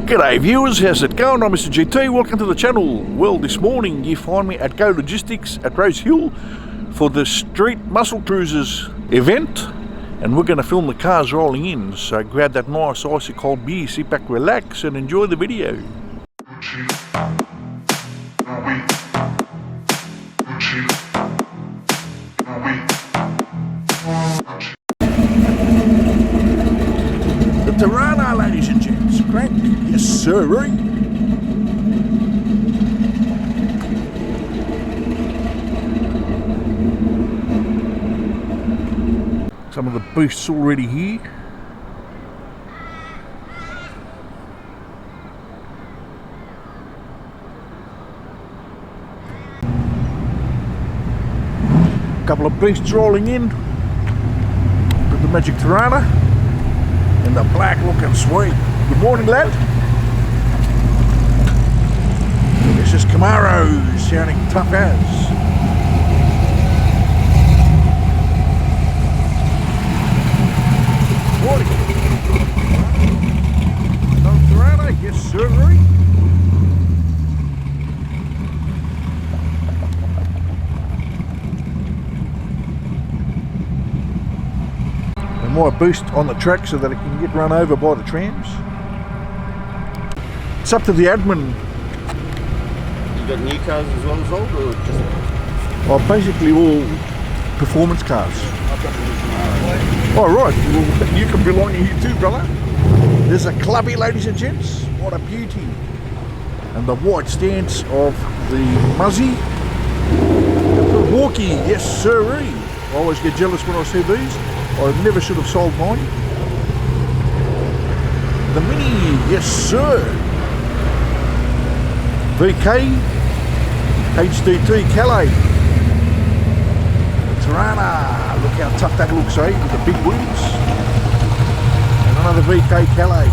G'day viewers, how's it going? I'm Mr. GT, welcome to the channel. Well, this morning you find me at Go Logistics at Rosehill for the Street Muscle Cruisers event, and we're going to film the cars rolling in, so grab that nice icy cold beer, sit back, relax and enjoy the video. The Tirana, ladies and gents, crank, yes sir. Some of the boosts already here. Couple of beasts rolling in with the Magic Tirana and the black looking sweet. Good morning, lad. This is Camaro sounding tough as. Morning. Another Tirana, yes sir. Might boost on the track so that it can get run over by the trams. It's up to the admin. You got new cars as well as old, or just? Oh, basically all performance cars. I've got the new Camaro. Oh right, well, you can belong here too, brother. There's a clubby, ladies and gents. What a beauty. And the white stance of the Muzzy. The Walkie, yes sirree. I always get jealous when I see these. I never should have sold mine. The Mini, yes sir. VK, HDT Calais. The Tirana, look how tough that looks, eh, with the big wheels. And another VK Calais.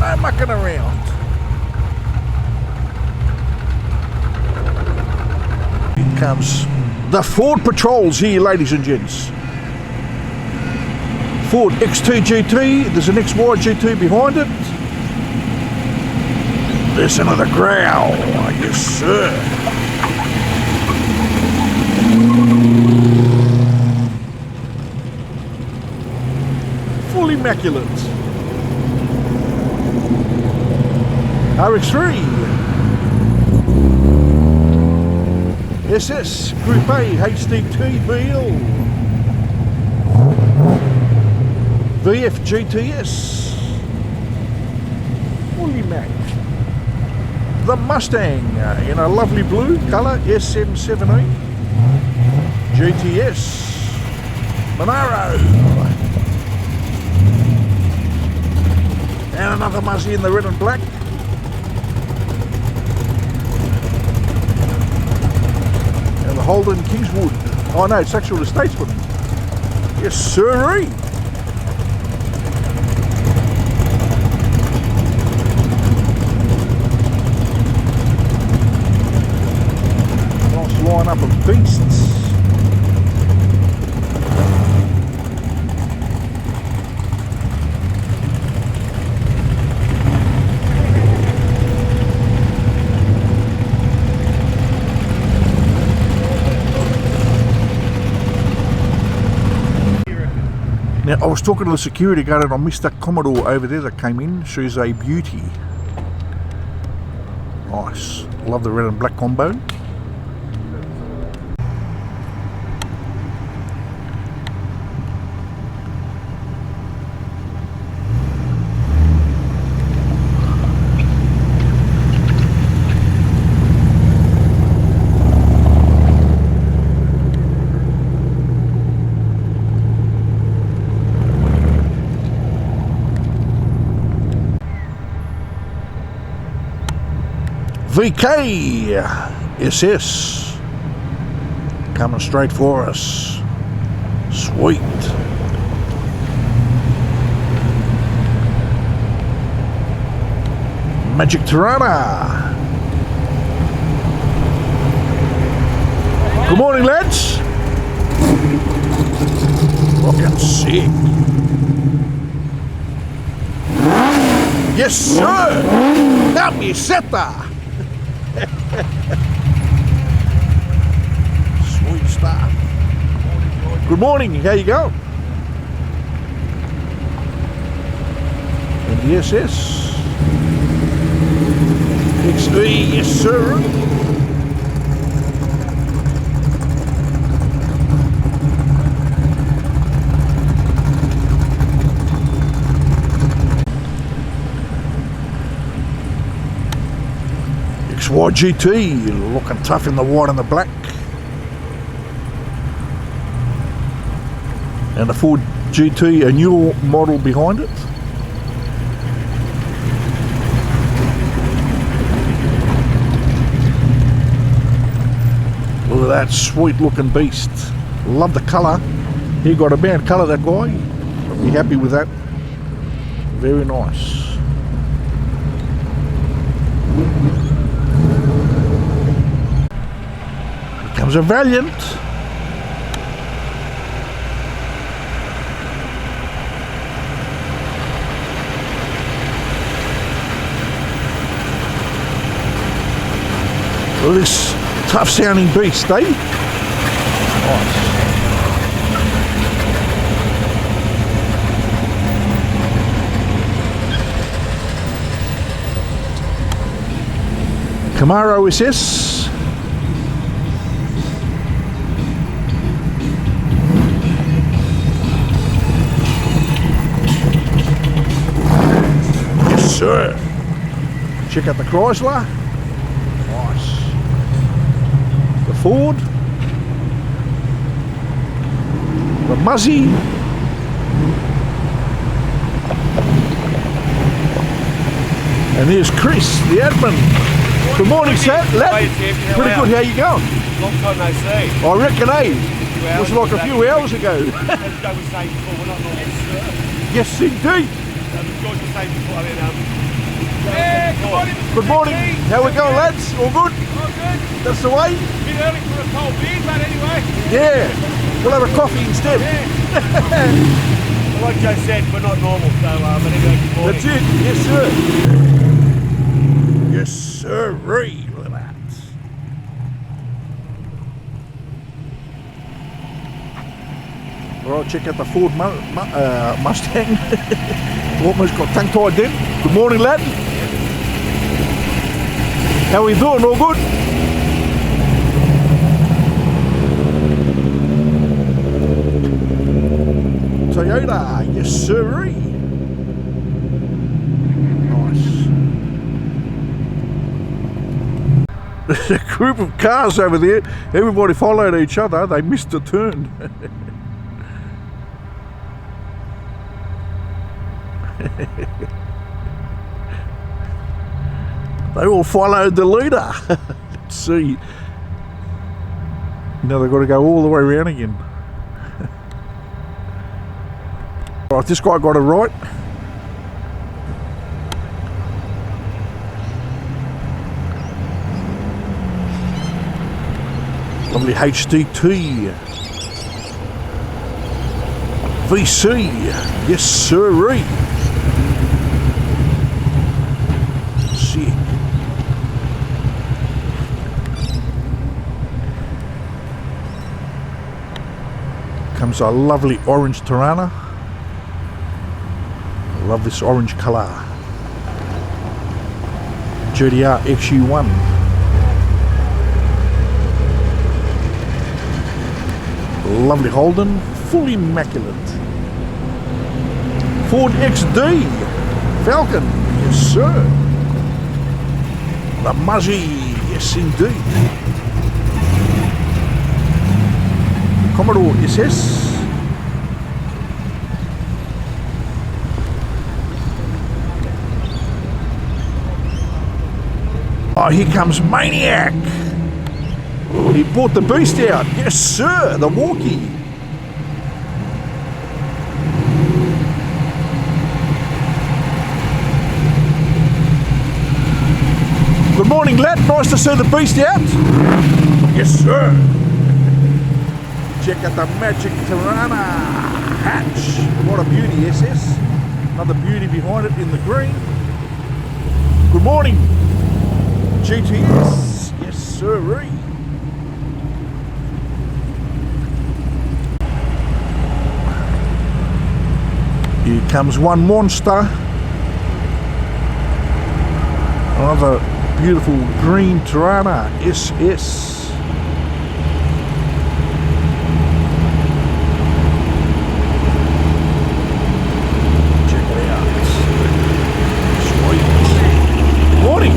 No mucking around. Here comes the Ford Patrols here, ladies and gents. Ford XT GT, there's an XY GT behind it. There's another Growl, yes sir. Full immaculate. RX3. SS Group A HDT BL. VF GTS, fully Mac. The Mustang in a lovely blue colour, SM70. GTS, Monaro, and another Muzzy in the red and black. And the Holden Kingswood. Oh no, it's actually the Statesman. Yes sirree. Line up of beasts. Now I was talking to the security guard and I missed that Commodore over there that came in. She's a beauty. Nice. Love the red and black combo. VK SS coming straight for us. Sweet. Magic Tirana. Good morning, lads. Fucking sick. Yes, sir! Camiseta! Sweet stuff. Good morning, how you going? And the SS. XE, yes, sir. YGT, looking tough in the white and the black. And the Ford GT, a new model behind it. Look at that sweet looking beast. Love the colour. He got a bad colour, that guy. Be happy with that. Very nice. Comes a Valiant. Well, this tough sounding beast, eh? Nice. Camaro SS. Sir. Check out the Chrysler. Nice. The Ford. The Muzzy. And there's Chris, the admin. Good morning, sir. Lad. Pretty good. How you going? Long time no see. I reckon, eh? It was like a few hours ago. Yes, indeed. Good morning. How we going, lads? All good? All good. That's the way? Bit early for a cold beer, but anyway. Yeah. We'll have a coffee instead. Yeah. Like Joe said, we're not normal, so anyway, good morning. That's it. Yes, sir. Yes, sir. Look at that. Alright, check out the Ford Mustang. Almost got tongue tied then. Good morning, lad. How are you doing? All good? Toyota, yes sirree. Nice. There's a group of cars over there. Everybody followed each other. They missed a turn. They all followed the leader. Let's see. Now they've got to go all the way around again. Right, this guy got it right. Lovely HDT. VC. Yes sirree. Sick. Comes a lovely orange Tirana. I love this orange colour. GTR XU1. Lovely Holden, fully immaculate. Ford XD Falcon, yes sir. The Muzzy, yes indeed. The Commodore SS. Oh, here comes Maniac. He brought the beast out. Yes, sir. The walkie. Good morning, lad. Nice to see the beast out. Yes, sir. Check out the magic Tirana hatch. What a beauty, SS. Another beauty behind it in the green. Good morning, GTS. Yes, sirree. Here comes one monster. Another beautiful green Tirana SS. Check it out. Sweet. Morning.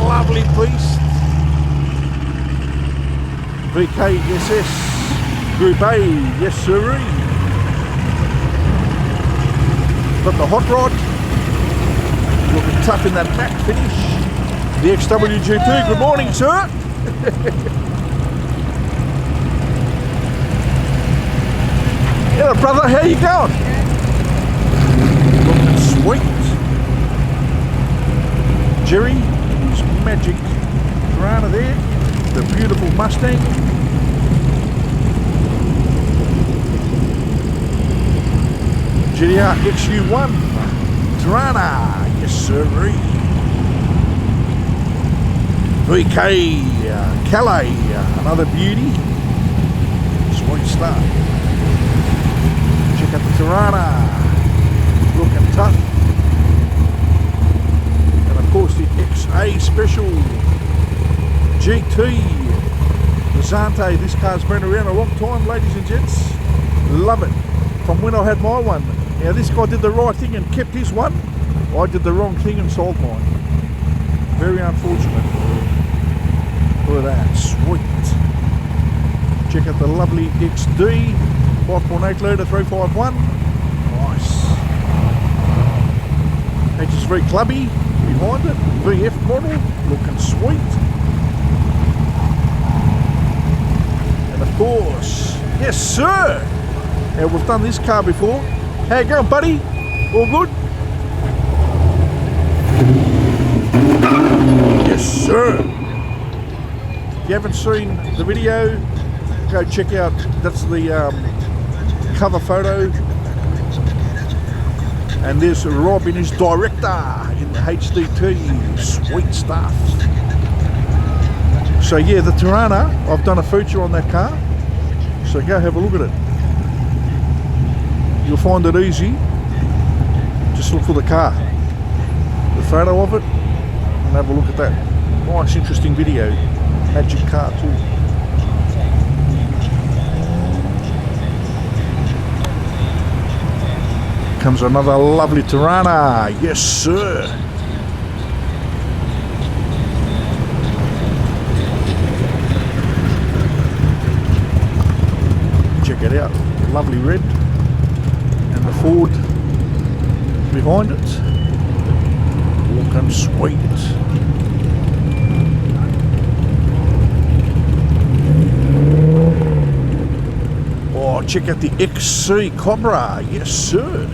Lovely beast. VKSS Group A. Yes, sirree. Got the hot rod, looking tough in that matte finish. The XWGT, good morning, sir. Hello, brother, how you going? Looking sweet. Jerry, his magic Tirana there, the beautiful Mustang. GDR XU1 Tirana, yes sirree. VK Calais, another beauty. Sweet stuff. Check out the Tirana, looking tough. And of course the XA Special GT Zante. This car's been around a long time, ladies and gents. Love it. From when I had my one. Now this guy did the right thing and kept his one. I did the wrong thing and sold mine. Very unfortunate. Look at that, sweet. Check out the lovely XD, 5.8 litre 351. Nice. HSV Clubby behind it, VF model, looking sweet. And of course, yes sir! Now we've done this car before. How you going, buddy? All good? Yes, sir. If you haven't seen the video, go check out. That's the cover photo. And there's Rob in his director in the HDT. Sweet stuff. So yeah, the Tirana, I've done a feature on that car. So go have a look at it. You'll find it easy. Just look for the car, the photo of it, and have a look at that. Nice, interesting video. Magic car too. Comes another lovely Tirana. Yes, sir. Check it out. Lovely red. The Ford behind it, looking sweet. Oh, check out the XC Cobra, yes sir.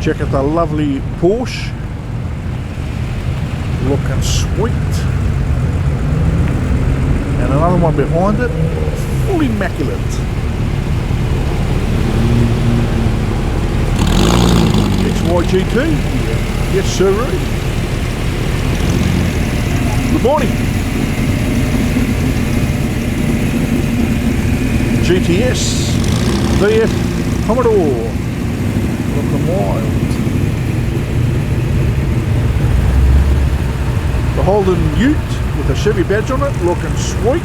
Check out the lovely Porsche, looking sweet. And another one behind it, full immaculate. XYGT, yes sirree. Good morning. GTS, VF Commodore, looking wild. The Holden Ute with a Chevy badge on it, looking sweet.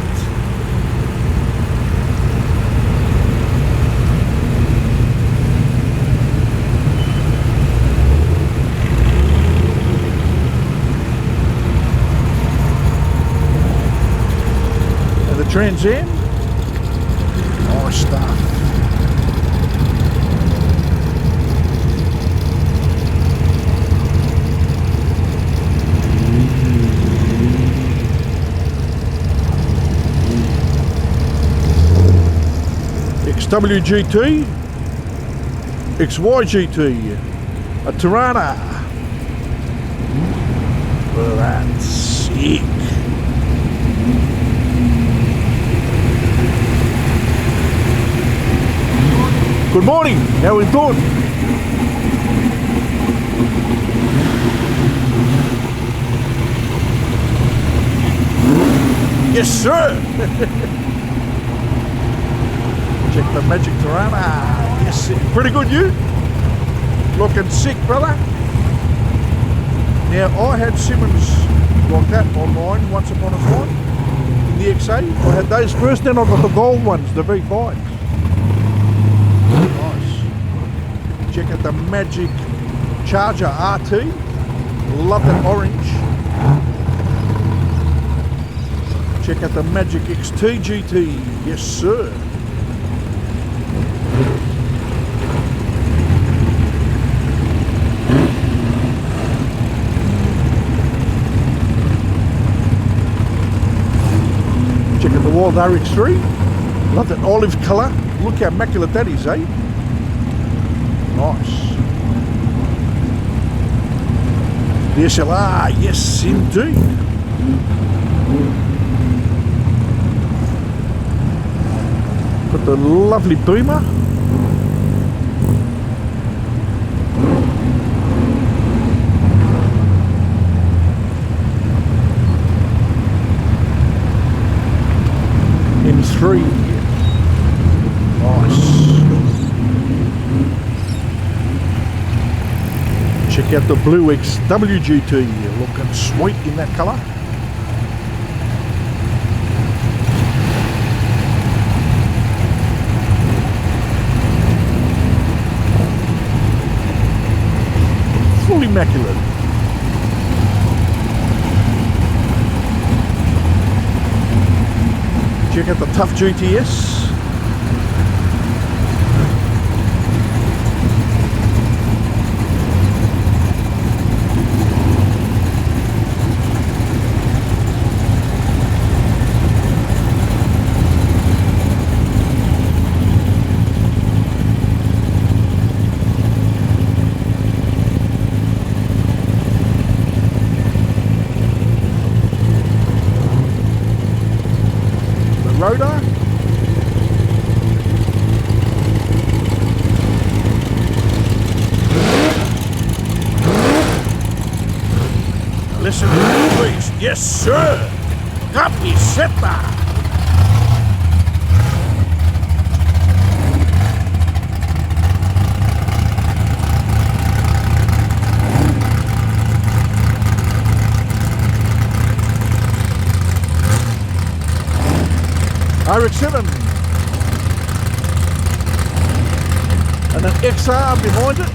Trans Am, nice stuff. XWGT, XYGT, a Tirana. Look at that, sick. Good morning, how we doing? Yes, sir. Check the Magic Tirana. Yes, pretty good, you. Looking sick, brother. Now, I had Simmons like that on mine once upon a time in the XA. I had those first, then I got the gold ones, the V5s. Nice. Check out the Magic Charger RT. Love that orange. Check out the Magic XT GT. Yes, sir. Check out the Wild RX3. Love that olive colour. Look how immaculate that is, eh? Nice. The SLR, yes indeed. Got the lovely Beamer. M3. Nice. Check out the blue XW GT, looking sweet in that colour. Full immaculate. Check out the Tough GTS. Rotor. Listen to the voice. Yes, sir. Capiseta. RX-7 and an XR behind it.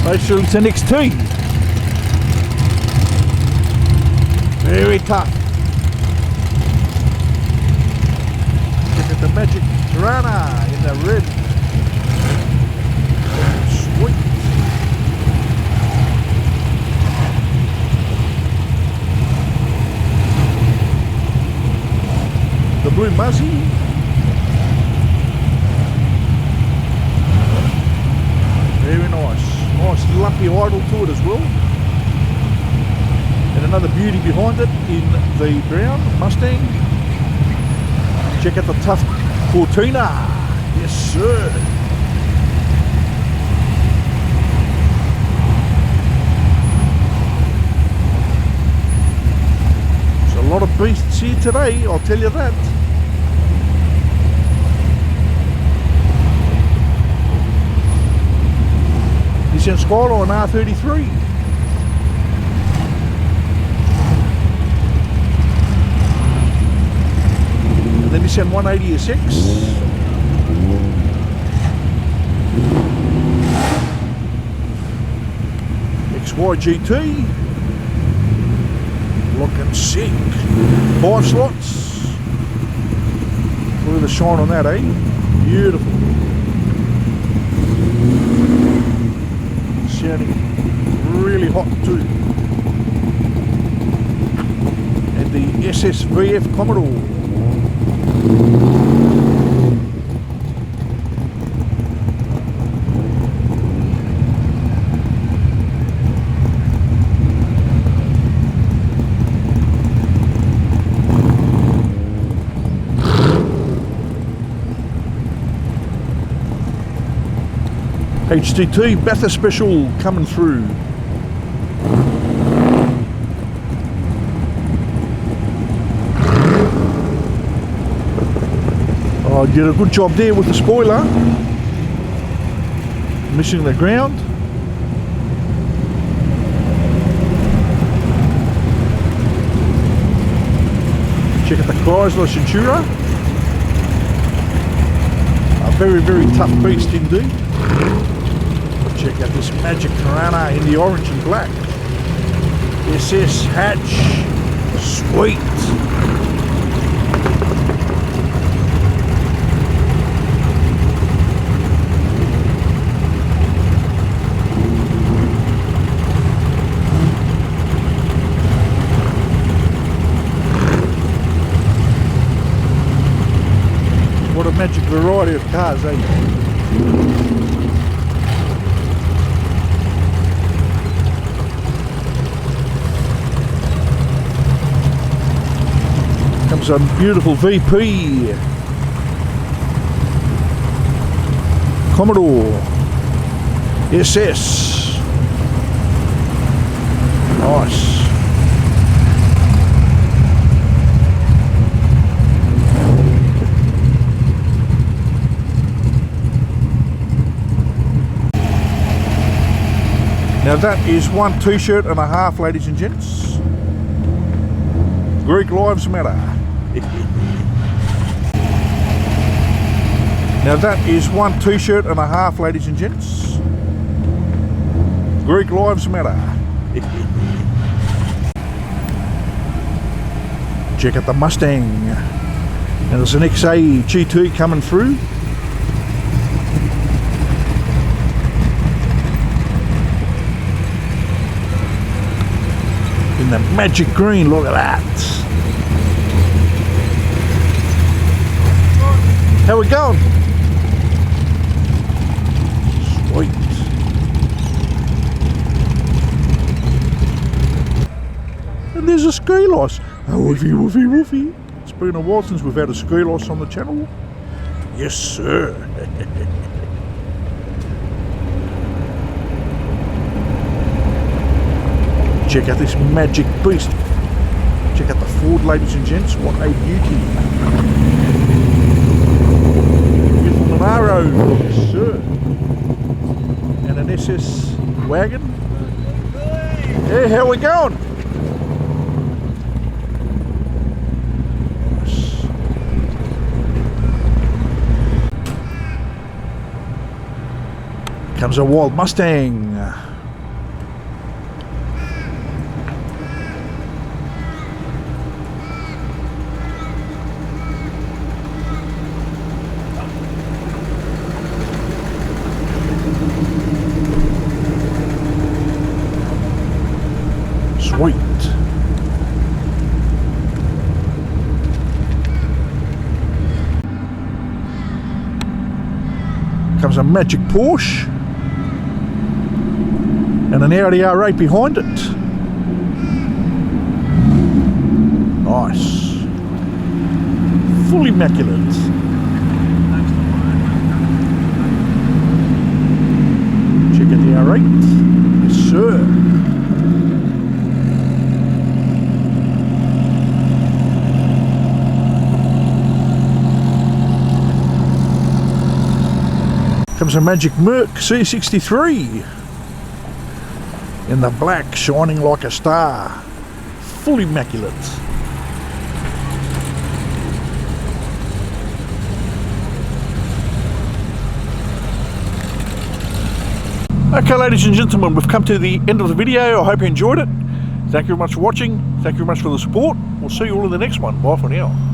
Basically it's an XT. Very tough. Look at the Magic Tirana in the red. Sweet. The blue Muzzy. Very nice. Nice lumpy idle to it as well. And another beauty behind it in the brown Mustang. Check out the Tough Cortina. Yes, sir. There's a lot of beasts here today, I'll tell you that. Nissan Skyline R33. The Nissan 180SX. XY GT. Looking sick. 5 slots. Look at the shine on that, eh? Beautiful. Sounding really hot too. And the SSVF Commodore. HTT Bathurst Special coming through. Oh, did a good job there with the spoiler. Missing the ground. Check out the Chrysler Centura. A very, very tough beast indeed. Check out this Magic Carana in the orange and black. SS hatch. Sweet. What a magic variety of cars, eh? Comes a beautiful VP. Commodore. SS. Nice. Now that is one t-shirt and a half, ladies and gents. Greek lives matter. Now that is one t-shirt and a half, ladies and gents. Greek lives matter. Check out the Mustang. Now there's an XA GT coming through. In the magic green, look at that. How we going? Sweet. And there's a ski loss. Oh, woofy, woofy, woofy. It's been a while since we've had a ski loss on the channel. Yes, sir. Check out this magic beast. Check out the Ford, ladies and gents. What a beauty. Beautiful Monaro, yes, sir. And an SS wagon. Yeah, how we going? Nice. Comes a wild Mustang. Sweet. Comes a magic Porsche and an Audi R8 behind it. Nice. Full immaculate. Check out the R8. Yes, sir. Comes a magic Merc C63 in the black, shining like a star, full immaculate. Okay, ladies and gentlemen, we've come to the end of the video. I hope you enjoyed it. Thank you very much for watching. Thank you very much for the support. We'll see you all in the next one. Bye for now.